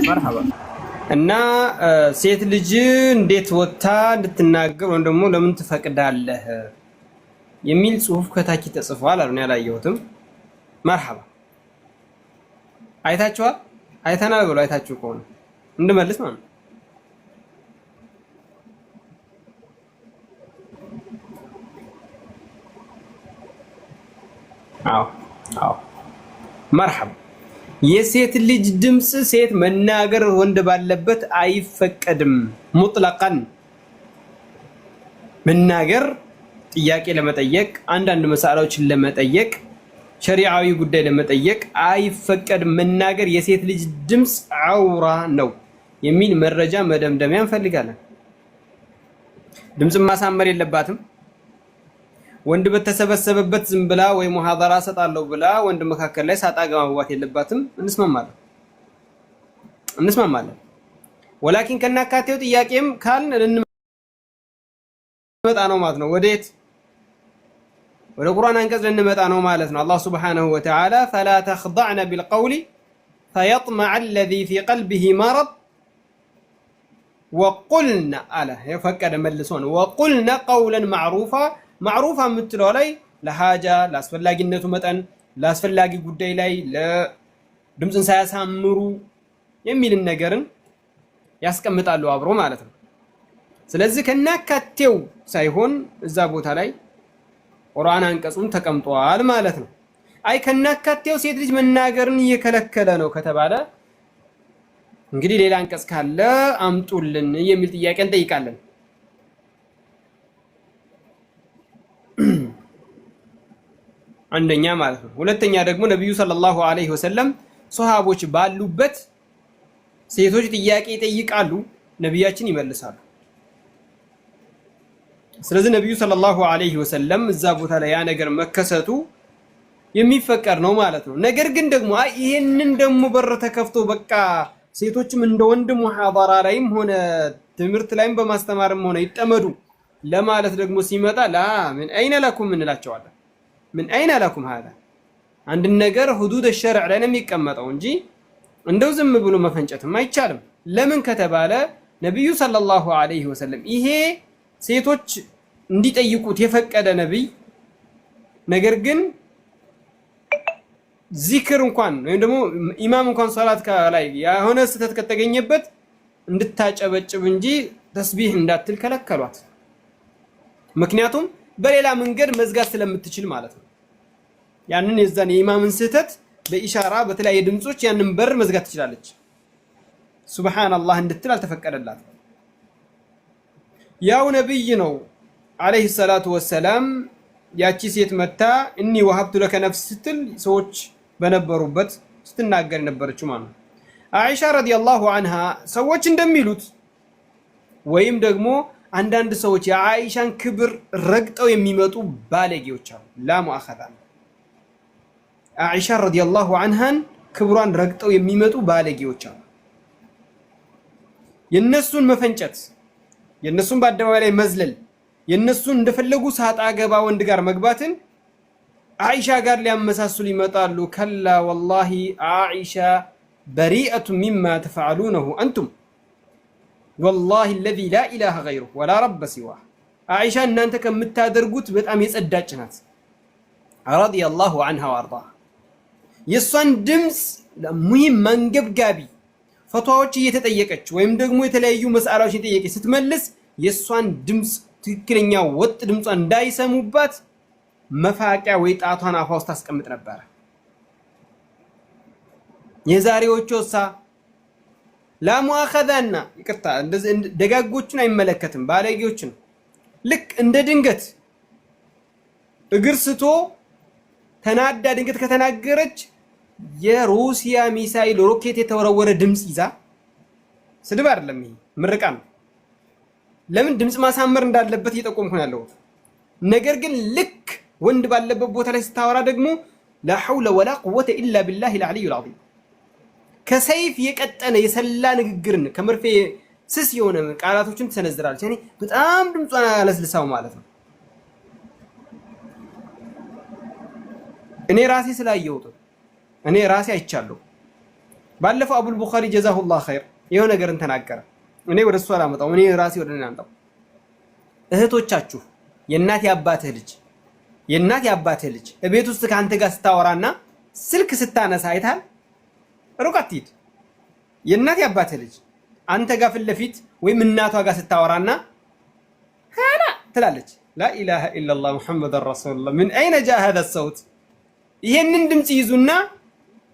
መርሐባ እና ሴት ልጅ እንዴት ወታ እንድትናገር ወይም ደግሞ ለምን ትፈቅዳለህ የሚል ጽሁፍ ከታች ተጽፏል አሉን። ያላየሁትም መርሐባ አይታችኋል? አይተናል ብሎ አይታችሁ ከሆነ እንድመልስ ማለት ነው። አዎ መርሐባ የሴት ልጅ ድምጽ ሴት መናገር ወንድ ባለበት አይፈቀድም። ሙጥለቀን መናገር ጥያቄ ለመጠየቅ አንዳንድ መሳላዎችን ለመጠየቅ ሸሪዓዊ ጉዳይ ለመጠየቅ አይፈቀድም። መናገር የሴት ልጅ ድምጽ አውራ ነው የሚል መረጃ መደምደሚያ እንፈልጋለን። ድምጽ ማሳመር የለባትም። ወንድ በተሰበሰበበት ዝም ብላ ወይ ሙሐደራ ሰጣለሁ ብላ ወንድ መካከል ላይ ሳጣ ገባባት የለባትም። እንስማማለን። ወላኪን ከናካቴው ጥያቄም ካልን ልንመጣ ነው ማለት ነው። ወዴት? ወደ ቁርአን አንቀጽ ልንመጣ ነው ማለት ነው። አላህ ሱብሓነሁ ወተዓላ ፈላ ተኽضዕነ ቢልቀውሊ ፈየጥመዐ አለዚ ፊ ቀልቢሂ መረድ ወቁልነ አለ የፈቀደ መልሶ ነው። ወቁልነ ቀውለን ማዕሩፋ ማዕሩፋ የምትለው ላይ ለሃጃ ለአስፈላጊነቱ መጠን ለአስፈላጊ ጉዳይ ላይ ለድምፅን ሳያሳምሩ የሚልን ነገርን ያስቀምጣሉ አብሮ ማለት ነው። ስለዚህ ከናካቴው ሳይሆን እዛ ቦታ ላይ ቁርአን አንቀጹን ተቀምጧል ማለት ነው። አይ ከናካቴው ሴት ልጅ መናገርን እየከለከለ ነው ከተባለ እንግዲህ ሌላ አንቀጽ ካለ አምጡልን የሚል ጥያቄ እንጠይቃለን። አንደኛ ማለት ነው። ሁለተኛ ደግሞ ነብዩ ሰለላሁ ዐለይሂ ወሰለም ሱሐቦች ባሉበት ሴቶች ጥያቄ ይጠይቃሉ፣ ነብያችን ይመልሳሉ። ስለዚህ ነብዩ ሰለላሁ ዐለይሂ ወሰለም እዛ ቦታ ላይ ያ ነገር መከሰቱ የሚፈቀድ ነው ማለት ነው። ነገር ግን ደግሞ ይሄንን ደግሞ በር ተከፍቶ በቃ ሴቶችም እንደ ወንድ ሙሐደራ ላይም ሆነ ትምህርት ላይም በማስተማርም ሆነ ይጠመዱ ለማለት ደግሞ ሲመጣ ላ ምን አይነ ለኩም እንላቸዋለን። ምን አይነ ለኩም هذا አንድ ነገር ሁዱድ الشرع ላይ ነው የሚቀመጠው እንጂ እንደው ዝም ብሎ መፈንጨትም አይቻልም። ለምን ከተባለ ነብዩ ሰለላሁ ዐለይሂ ወሰለም ይሄ ሴቶች እንዲጠይቁት የፈቀደ ነብይ ነገር ግን ዚክር እንኳን ወይም ደግሞ ኢማም እንኳን ሶላት ላይ የሆነ ስህተት ከተገኘበት እንድታጨበጭብ እንጂ ተስቢህ እንዳትል ከለከሏት። ምክንያቱም በሌላ መንገድ መዝጋት ስለምትችል ማለት ነው። ያንን የዛን የኢማምን ስህተት በኢሻራ በተለያየ ድምጾች ያንን በር መዝጋት ትችላለች። ሱብሃንአላህ እንድትል አልተፈቀደላትም። ያው ነብይ ነው አለይሂ ሰላቱ ወሰላም ያቺ ሴት መታ እኒ ወሀብቱ ለከ ነፍስ ስትል ሰዎች በነበሩበት ስትናገር ነበረችው ማለት ነው። አይሻ ረዲየላሁ ዐንሃ ሰዎች እንደሚሉት ወይም ደግሞ አንዳንድ ሰዎች የአይሻን ክብር ረግጠው የሚመጡ ባለጌዎች አሉ። ላሙአኸዛ አይሻ ረዲየላሁ ዐንሃን ክብሯን ረግጠው የሚመጡ ባለጌዎች አሉ። የነሱን መፈንጨት፣ የነሱን በአደባባይ ላይ መዝለል፣ የነሱን እንደፈለጉ ሳጣ ገባ ወንድ ጋር መግባትን አይሻ ጋር ሊያመሳስሉ ይመጣሉ። ከላ ወላሂ አይሻ በሪአቱ ሚማ ተፈዐሉነሁ አንቱም ወላሂ አለዚ ላ ኢላሀ ገይሩሁ ወላ ረበ ሲዋህ። አይሻ እናንተ ከምታደርጉት በጣም የጸዳች ናት። ረዲየላሁ ዐንሃ ወአርዳሃ። የእሷን ድምፅ ሙሂም መንገብጋቢ ፈትዋዎች እየተጠየቀች ወይም ደግሞ የተለያዩ መስአላዎች እየተጠየቀች ስትመልስ የእሷን ድምፅ ትክክለኛ ወጥ ድምጿን እንዳይሰሙባት መፋቂያ ወይ ጣቷን አፏ ውስጥ ታስቀምጥ ነበረ። የዛሬዎቹ ላሙአኸዛና ይቅርታ ደጋጎቹን አይመለከትም፣ ባለጌዎችን ልክ እንደ ድንገት እግር ስቶ ተናዳ ድንገት ከተናገረች የሩሲያ ሚሳኤል ሮኬት የተወረወረ ድምጽ ይዛ ስድብ አይደለም፣ ይሄ ምርቃ ነው። ለምን ድምጽ ማሳመር እንዳለበት እየጠቆምኩ ነው ያለሁት። ነገር ግን ልክ ወንድ ባለበት ቦታ ላይ ስታወራ ደግሞ ላ ሐውለ ወላ ቁወተ ኢላ ቢላሂል አልዓሊዩል ዐዚም ከሰይፍ የቀጠነ የሰላ ንግግርን ከመርፌ ስስ የሆነ ቃላቶችን ትሰነዝራለች። ያኔ በጣም ድምጿን አለስልሳው ማለት ነው። እኔ ራሴ ስላየሁት እኔ ራሴ አይቻለሁ። ባለፈው አቡል ቡኻሪ ጀዛሁላህ ኸይር የሆነ ነገርን ተናገረ። እኔ ወደ እሱ አላመጣው፣ እኔ ራሴ ወደ እኔ አምጣው። እህቶቻችሁ የእናት የአባትህ ልጅ እቤት ውስጥ ከአንተ ጋር ስታወራና ስልክ ስታነሳ አይታል? ሩቅ አትሂድ። የእናት የአባትህ ልጅ አንተ ጋር ፊት ለፊት ወይም እናቷ ጋር ስታወራና ሀላ ትላለች። ላኢላሃ ኢለላህ ሙሐመዱን ረሱሉላህ ምን አይነ ጃ ሀዛ ሰውት። ይሄንን ድምፅ ይዙና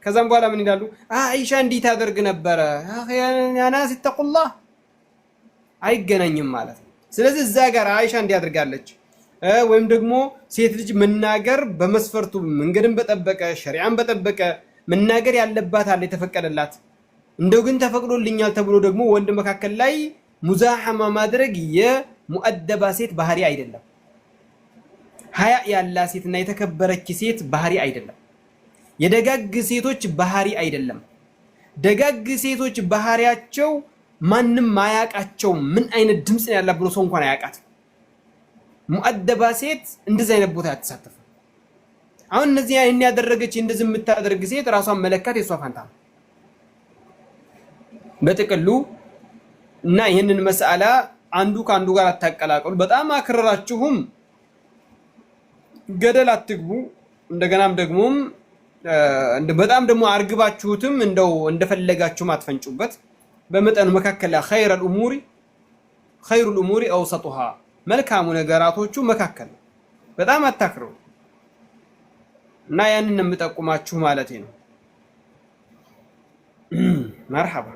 ከዛም በኋላ ምን ይላሉ? አይሻ እንዲህ ታደርግ ነበረ። ያ ናስ ተቁላህ። አይገናኝም ማለት ነው። ስለዚህ እዛ ጋር አይሻ እንዲያደርጋለች ወይም ደግሞ ሴት ልጅ መናገር በመስፈርቱ መንገድን በጠበቀ ሸሪዓን በጠበቀ መናገር ያለባት አለ የተፈቀደላት። እንደው ግን ተፈቅዶልኛል ተብሎ ደግሞ ወንድ መካከል ላይ ሙዛሐማ ማድረግ የሙአደባ ሴት ባህሪ አይደለም። ሀያ ያላት ሴትና የተከበረች ሴት ባህሪ አይደለም። የደጋግ ሴቶች ባህሪ አይደለም። ደጋግ ሴቶች ባህሪያቸው ማንም አያቃቸው። ምን አይነት ድምፅ ነው ያላት ብሎ ሰው እንኳን አያቃት። ሙአደባ ሴት እንደዚህ አይነት ቦታ አትሳተፍም። አሁን እነዚህ ይሄን ያደረገች እንደዚህ የምታደርግ ሴት ራሷን መለካት የሷ ፋንታ ነው በጥቅሉ። እና ይሄንን መስአላ አንዱ ከአንዱ ጋር አታቀላቅሉ። በጣም አክረራችሁም ገደል አትግቡ። እንደገናም ደግሞም በጣም ደግሞ አርግባችሁትም እንደው እንደፈለጋችሁም አትፈንጩበት። በመጠኑ መካከል ላይ ኸይሩል ኡሙሪ አውሰጡሃ መልካሙ ነገራቶቹ መካከል ነው። በጣም አታክረው እና ያንን የምጠቁማችሁ ማለት ነው። መርሐባ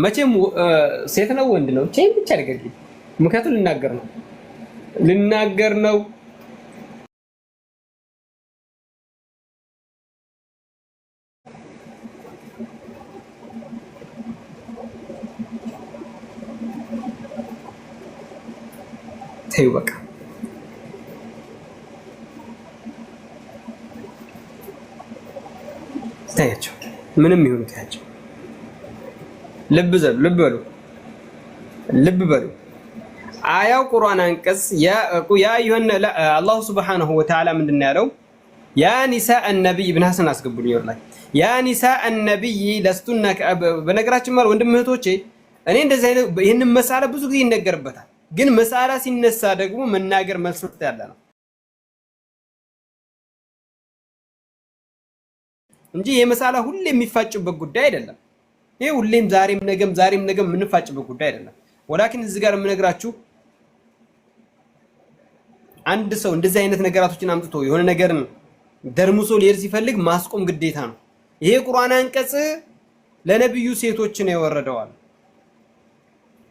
መቼም ሴት ነው ወንድ ነው ብቻ አድርገልኝ። ምክንያቱም ልናገር ነው ተይው በቃ። ታያቸው ምንም ይሁን ታያቸው። ልብ በሉ አያው ቁርአን አንቀጽ ያ ይሁን አላህ Subhanahu Wa Ta'ala ምንድነው ያለው? ያ ኒሳእ ነብይ ኢብኑ ሐሰን አስገቡልኝ ይወርላል። ያ ኒሳእ ነብይ ለስቱና በነገራችን ማለት ወንድም እህቶቼ እኔ እንደዚህ አይነት ይሄንን መሳላ ብዙ ጊዜ ይነገርበታል። ግን መሳላ ሲነሳ ደግሞ መናገር መስፈርት ያለ ነው እንጂ የመሳላ ሁሌ የሚፋጭበት ጉዳይ አይደለም። ይሄ ሁሌም ዛሬም ነገም የምንፋጭበት ጉዳይ አይደለም። ወላኪን እዚህ ጋር የምነግራችሁ አንድ ሰው እንደዚህ አይነት ነገራቶችን አምጥቶ የሆነ ነገርን ደርሙሶ ሊሄድ ሲፈልግ ማስቆም ግዴታ ነው። ይሄ ቁርአን አንቀጽ ለነብዩ ሴቶች ነው የወረደዋል።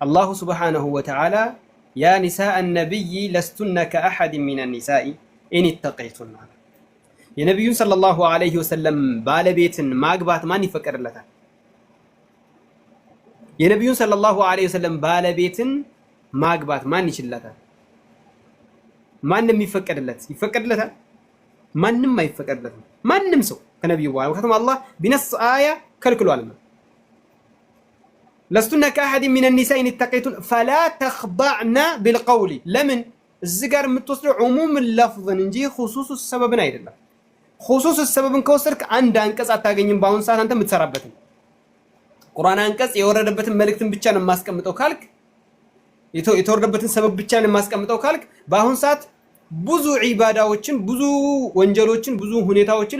አላሁ Subhanahu Wa Ta'ala ያ ኒሳእ ነብይ ለስቱነ ከአሐድ ሚነ ኒሳኢ ኢን ተቀይቱና የነብዩን ሰለላሁ ዐለይሂ ወሰለም ባለቤትን ማግባት ማን ይፈቀድለታል? የነብዩን ሰለላሁ ዐለይሂ ወሰለም ባለቤትን ማግባት ማን ይችላታል? ማንም ይፈቀድለታል? ማንም አይፈቀድለትም። ማንም ሰው ከነብዩ በኋላ ወከተማ አላህ ቢነስ አያ ከልክሏል። ለስቱነ ከአሐድ ሚነ ኒሳኢ ኢን ተቀይቱን ፈላ ተኽضዕና ቢልቀውሊ። ለምን እዚህ ጋር የምትወስደው ዑሙም ለፍዝን እንጂ ኹሱስ ሰበብን አይደለም። ኹሱስ ሰበብን ከወሰድክ አንድ አንቀጽ አታገኝም። በአሁን ሰዓት አንተ የምትሰራበትን ቁርአን አንቀጽ የወረደበትን መልእክትን ብቻ ነው የማስቀምጠው ካልክ፣ የተወረደበትን ሰበብ ብቻ ነው የማስቀምጠው ካልክ፣ በአሁን ሰዓት ብዙ ዒባዳዎችን፣ ብዙ ወንጀሎችን፣ ብዙ ሁኔታዎችን